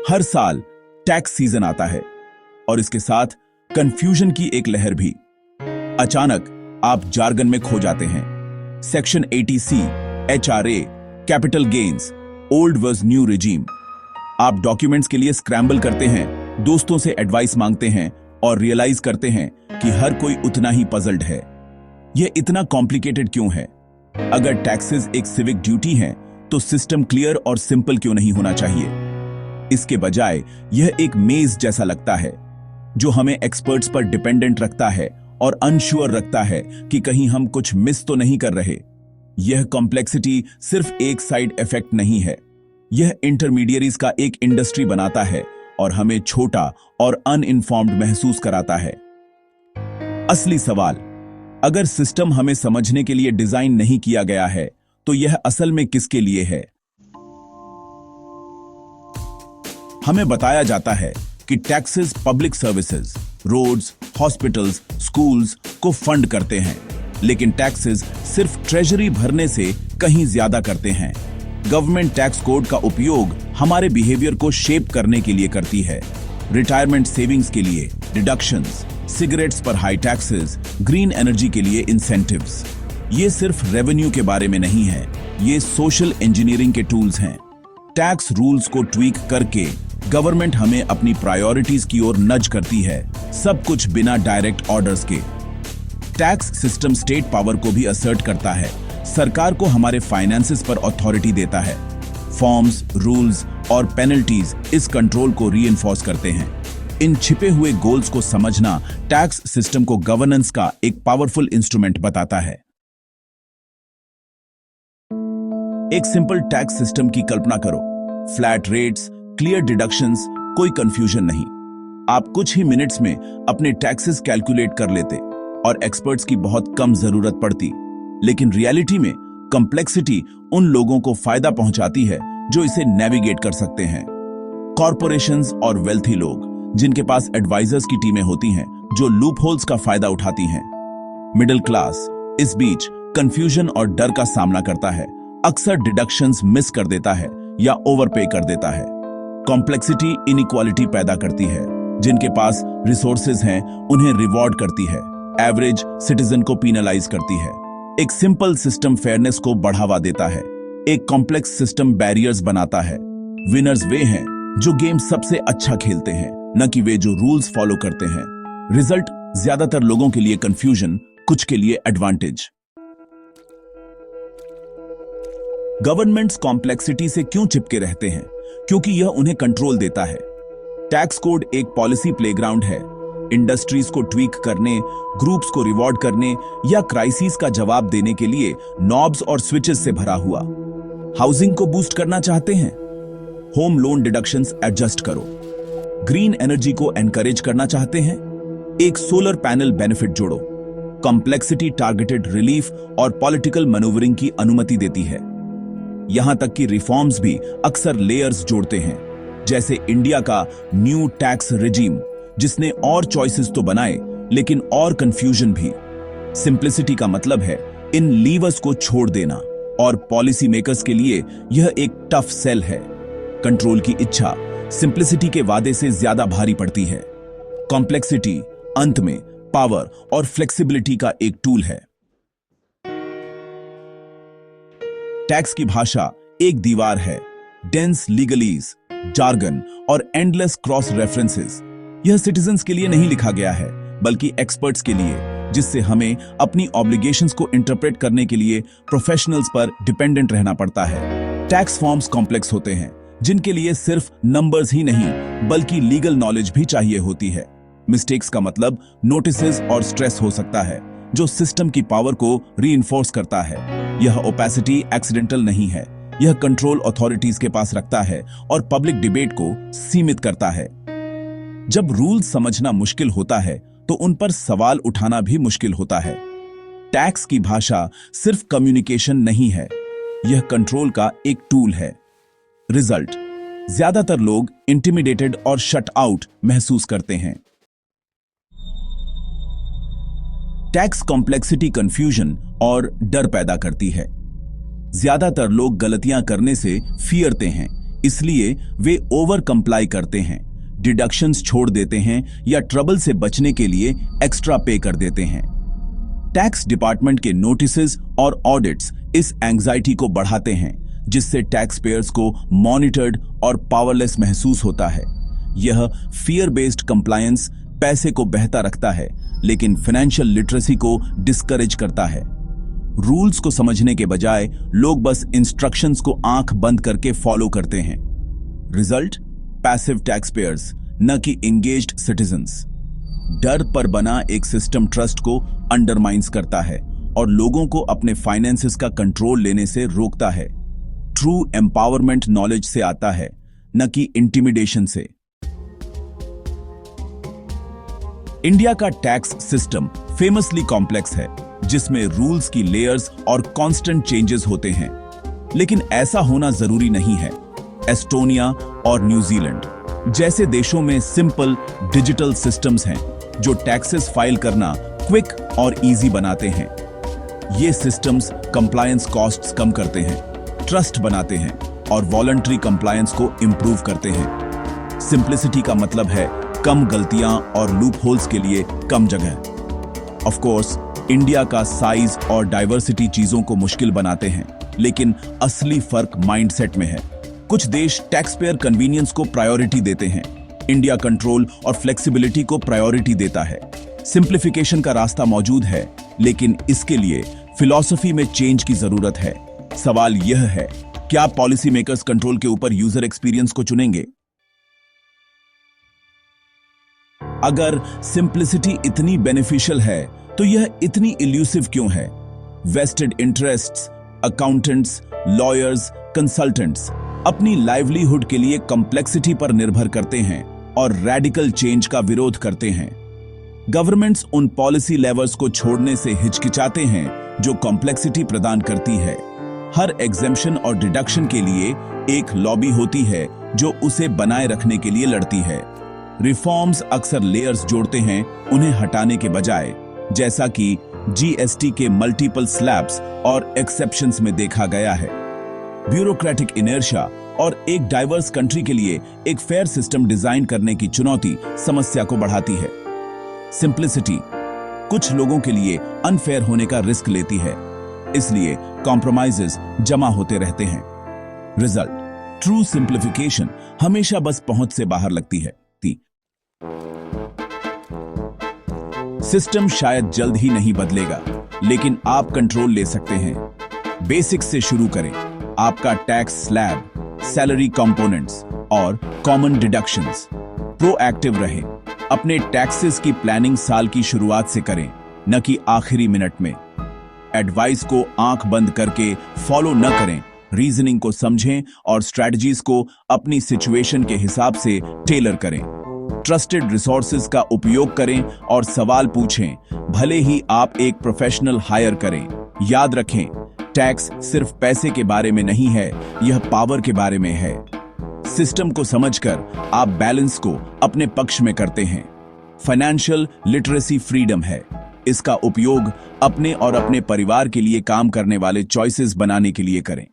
हर साल tax season आता है और इसके साथ कंफ्यूजन की एक लहर भी। अचानक आप जार्गन में खो जाते हैं। Section 80C, HRA, capital gains, old versus new regime. आप डॉक्यूमेंट्स के लिए स्क्रैम्बल करते हैं, दोस्तों से एडवाइस मांगते हैं और रियलाइज करते हैं कि हर कोई उतना ही पजल्ड है। यह इतना कॉम्प्लिकेटेड क्यों है? अगर टैक्सेस एक सिविक ड्यूटी है तो सिस्टम क्लियर और सिंपल क्यों नहीं होना चाहिए? इसके बजाय यह एक मेज जैसा लगता है जो हमें एक्सपर्ट्स पर डिपेंडेंट रखता है और अनश्योर रखता है कि कहीं हम कुछ मिस तो नहीं कर रहे। यह कॉम्प्लेक्सिटी सिर्फ एक साइड इफेक्ट नहीं है, यह इंटरमीडियरीज का एक इंडस्ट्री बनाता है और हमें छोटा और अनइन्फॉर्म्ड महसूस कराता है। असली सवाल, अगर सिस्टम हमें समझने के लिए डिजाइन नहीं किया गया है तो यह असल में किसके लिए है? हमें बताया जाता है कि taxes public services, roads, hospitals, schools को फंड करते हैं, लेकिन टैक्सेस सिर्फ ट्रेजरी भरने से कहीं ज्यादा करते हैं। गवर्नमेंट टैक्स कोड का उपयोग हमारे बिहेवियर को शेप करने के लिए करती है। रिटायरमेंट सेविंग्स के लिए डिडक्शंस, सिगरेट्स पर हाई टैक्सेस, ग्रीन एनर्जी के लिए इंसेंटिव्स। ये सिर्फ रेवेन्यू के बारे में नहीं है, ये सोशल इंजीनियरिंग के टूल्स हैं। टैक्स रूल्स को ट्वीक करके गवर्नमेंट हमें अपनी प्रायोरिटीज की ओर नज करती है, सब कुछ बिना डायरेक्ट ऑर्डर्स के। टैक्स सिस्टम स्टेट पावर को भी असर्ट करता है, सरकार को हमारे फाइनेंसेस पर अथॉरिटी देता है। फॉर्म्स, रूल्स और पेनल्टीज इस कंट्रोल को रीइंफोर्स करते हैं। इन छिपे हुए गोल्स को समझना टैक्स सिस्टम को गवर्नेंस का एक पावरफुल इंस्ट्रूमेंट बताता है। एक सिंपल टैक्स सिस्टम की कल्पना करो। फ्लैट रेट्स, क्लियर डिडक्शंस, कोई कंफ्यूजन नहीं। आप कुछ ही मिनट्स में अपने टैक्सेस कैलकुलेट कर लेते और एक्सपर्ट्स की बहुत कम जरूरत पड़ती। लेकिन रियलिटी में कॉम्प्लेक्सिटी उन लोगों को फायदा पहुंचाती है जो इसे नेविगेट कर सकते हैं। कॉरपोरेशंस और वेल्थी लोग जिनके पास एडवाइजर्स की टीमें होती हैं जो लूप होल्स का फायदा उठाती हैं। मिडिल क्लास इस बीच कंफ्यूजन और डर का सामना करता है, अक्सर डिडक्शंस मिस कर देता है या ओवरपे कर देता है। कॉम्प्लेक्सिटी इनइक्वालिटी पैदा करती है, जिनके पास रिसोर्सेज हैं उन्हें रिवॉर्ड करती है, एवरेज सिटीजन को पीनलाइज करती है। एक सिंपल सिस्टम फेयरनेस को बढ़ावा देता है, एक कॉम्प्लेक्स सिस्टम बैरियर्स बनाता है। विनर्स वे हैं जो गेम सबसे अच्छा खेलते हैं, न कि वे जो रूल्स फॉलो करते हैं। रिजल्ट ज्यादातर लोगों के लिए कंफ्यूजन, कुछ के लिए एडवांटेज। गवर्नमेंट्स कॉम्प्लेक्सिटी से क्यों चिपके रहते हैं? क्योंकि यह उन्हें कंट्रोल देता है। टैक्स कोड एक पॉलिसी प्लेग्राउंड है, इंडस्ट्रीज को ट्वीक करने, ग्रुप्स को रिवॉर्ड करने या क्राइसिस का जवाब देने के लिए नॉब्स और स्विचेस से भरा हुआ। हाउसिंग को बूस्ट करना चाहते हैं? होम लोन डिडक्शंस एडजस्ट करो। ग्रीन एनर्जी को एनकरेज करना चाहते हैं? एक सोलर पैनल बेनिफिट जोड़ो। कॉम्प्लेक्सिटी टारगेटेड रिलीफ और पॉलिटिकल मैनूवरिंग की अनुमति देती है। यहां तक कि रिफॉर्म्स भी अक्सर लेयर्स जोड़ते हैं, जैसे इंडिया का न्यू टैक्स रिजीम, जिसने और चॉइसेस तो बनाए लेकिन और कंफ्यूजन भी। सिंप्लिसिटी का मतलब है इन लीवर्स को छोड़ देना, और पॉलिसी मेकर्स के लिए यह एक टफ सेल है। कंट्रोल की इच्छा सिंप्लिसिटी के वादे से ज्यादा भारी पड़ती है। कॉम्प्लेक्सिटी अंत में पावर और फ्लेक्सिबिलिटी का एक टूल है। टैक्स की भाषा एक दीवार है, डेंस लीगलीज, जार्गन और एंडलेस क्रॉस रेफरेंसेस। यह सिटीजन्स के लिए नहीं लिखा गया है, बल्कि एक्सपर्ट्स के लिए, जिससे हमें अपनी ऑब्लिगेशंस को इंटरप्रेट करने के लिए प्रोफेशनल्स पर डिपेंडेंट रहना पड़ता है। टैक्स फॉर्म्स कॉम्प्लेक्स होते हैं, जिनके लिए सिर्फ नंबर्स ही नहीं बल्कि लीगल नॉलेज भी चाहिए होती है। मिस्टेक्स का मतलब नोटिसेस और स्ट्रेस हो सकता है, जो सिस्टम की पावर को रीइंफोर्स करता है। यह ओपेसिटी एक्सीडेंटल नहीं है, यह कंट्रोल अथॉरिटीज के पास रखता है और पब्लिक डिबेट को सीमित करता है। जब रूल्स समझना मुश्किल होता है तो उन पर सवाल उठाना भी मुश्किल होता है। टैक्स की भाषा सिर्फ कम्युनिकेशन नहीं है, यह कंट्रोल का एक टूल है। रिजल्ट, ज्यादातर लोग इंटिमिडेटेड और शट आउट महसूस करते हैं। टैक्स कॉम्प्लेक्सिटी कंफ्यूजन और डर पैदा करती है। ज्यादातर लोग गलतियां करने से फियरते हैं, इसलिए वे ओवर कंप्लाई करते हैं, डिडक्शंस छोड़ देते हैं या ट्रबल से बचने के लिए एक्स्ट्रा पे कर देते हैं। टैक्स डिपार्टमेंट के नोटिसेस और ऑडिट्स इस एंजाइटी को बढ़ाते हैं, जिससे टैक्स पेयर्स को मॉनिटर्ड और पावरलेस महसूस होता है। यह फियर बेस्ड कंप्लायंस पैसे को बहता रखता है, लेकिन फाइनेंशियल लिटरेसी को डिस्करेज करता है। रूल्स को समझने के बजाय लोग बस इंस्ट्रक्शंस को आंख बंद करके फॉलो करते हैं। रिजल्ट, पैसिव टैक्स पेयर्स न कि एंगेज्ड सिटीजन्स। डर पर बना एक सिस्टम ट्रस्ट को अंडरमाइंस करता है और लोगों को अपने फाइनेंसेस का कंट्रोल लेने से रोकता है। ट्रू एम्पावरमेंट नॉलेज से आता है, न कि इंटिमिडेशन से। इंडिया का टैक्स सिस्टम फेमसली कॉम्प्लेक्स है, जिसमें रूल्स की लेयर्स और कांस्टेंट चेंजेस होते हैं। लेकिन ऐसा होना जरूरी नहीं है। एस्टोनिया और न्यूजीलैंड जैसे देशों में सिंपल डिजिटल सिस्टम्स हैं, जो टैक्सेस फाइल करना क्विक और इजी बनाते हैं। ये सिस्टम्स कंप्लायंस कॉस्ट्स कम करते हैं, ट्रस्ट बनाते हैं और वॉलंटरी कंप्लायंस को इंप्रूव करते हैं। सिंप्लिसिटी का मतलब है कम गलतियां और लूप होल्स के लिए कम जगह। ऑफ कोर्स, इंडिया का साइज और डाइवर्सिटी चीजों को मुश्किल बनाते हैं, लेकिन असली फर्क माइंडसेट में है। कुछ देश टैक्स पेयर कन्वीनियंस को प्रायोरिटी देते हैं, इंडिया कंट्रोल और फ्लेक्सिबिलिटी को प्रायोरिटी देता है। सिंप्लीफिकेशन का रास्ता मौजूद है, लेकिन इसके लिए फिलॉसफी में चेंज की जरूरत है। सवाल यह है, क्या पॉलिसी मेकर्स कंट्रोल के ऊपर यूजर एक्सपीरियंस को चुनेंगे? अगर सिंप्लिसिटी इतनी बेनिफिशियल है, तो यह इतनी इल्यूसिव क्यों है? Vested interests, accountants, lawyers, consultants अपनी लाइवलीहुड के लिए कॉम्प्लेक्सिटी पर निर्भर करते हैं और रैडिकल चेंज का विरोध करते हैं। गवर्नमेंट्स उन पॉलिसी लेवर्स को छोड़ने से हिचकिचाते हैं जो कॉम्प्लेक्सिटी प्रदान करती है। हर एग्जेम्पशन और डिडक्शन के लिए एक लॉबी होती है जो उसे बनाए रखने के लिए लड़ती है। रिफॉर्म्स अक्सर लेयर्स जोड़ते हैं, उन्हें हटाने के बजाय, जैसा कि जीएसटी के मल्टीपल स्लैब्स और एक्सेप्शंस में देखा गया है। ब्यूरोक्रेटिक इनर्शिया और एक डाइवर्स कंट्री के लिए एक फेयर सिस्टम डिजाइन करने की चुनौती समस्या को बढ़ाती है। सिंप्लिसिटी कुछ लोगों के लिए अनफेयर होने का रिस्क लेती है, इसलिए कॉम्प्रोमाइजेस जमा होते रहते हैं। रिजल्ट, ट्रू सिंप्लीफिकेशन हमेशा बस पहुंच से बाहर लगती है। सिस्टम शायद जल्द ही नहीं बदलेगा, लेकिन आप कंट्रोल ले सकते हैं। बेसिक्स से शुरू करें। आपका टैक्स स्लैब, सैलरी कंपोनेंट्स और कॉमन डिडक्शंस। प्रोएक्टिव रहें। अपने टैक्सेस की प्लानिंग साल की शुरुआत से करें, न कि आखिरी मिनट में। एडवाइस को आंख बंद करके फॉलो न करें। रीजनिंग को समझें और स्ट्रेटजीज को अपनी सिचुएशन के हिसाब से टेलर करें। ट्रस्टेड रिसोर्सेज का उपयोग करें और सवाल पूछें, भले ही आप एक प्रोफेशनल हायर करें। याद रखें, टैक्स सिर्फ पैसे के बारे में नहीं है, यह पावर के बारे में है। सिस्टम को समझकर आप बैलेंस को अपने पक्ष में करते हैं। फाइनेंशियल लिटरेसी फ्रीडम है। इसका उपयोग अपने और अपने परिवार के लिए काम करने वाले चॉइसेस बनाने के लिए करें।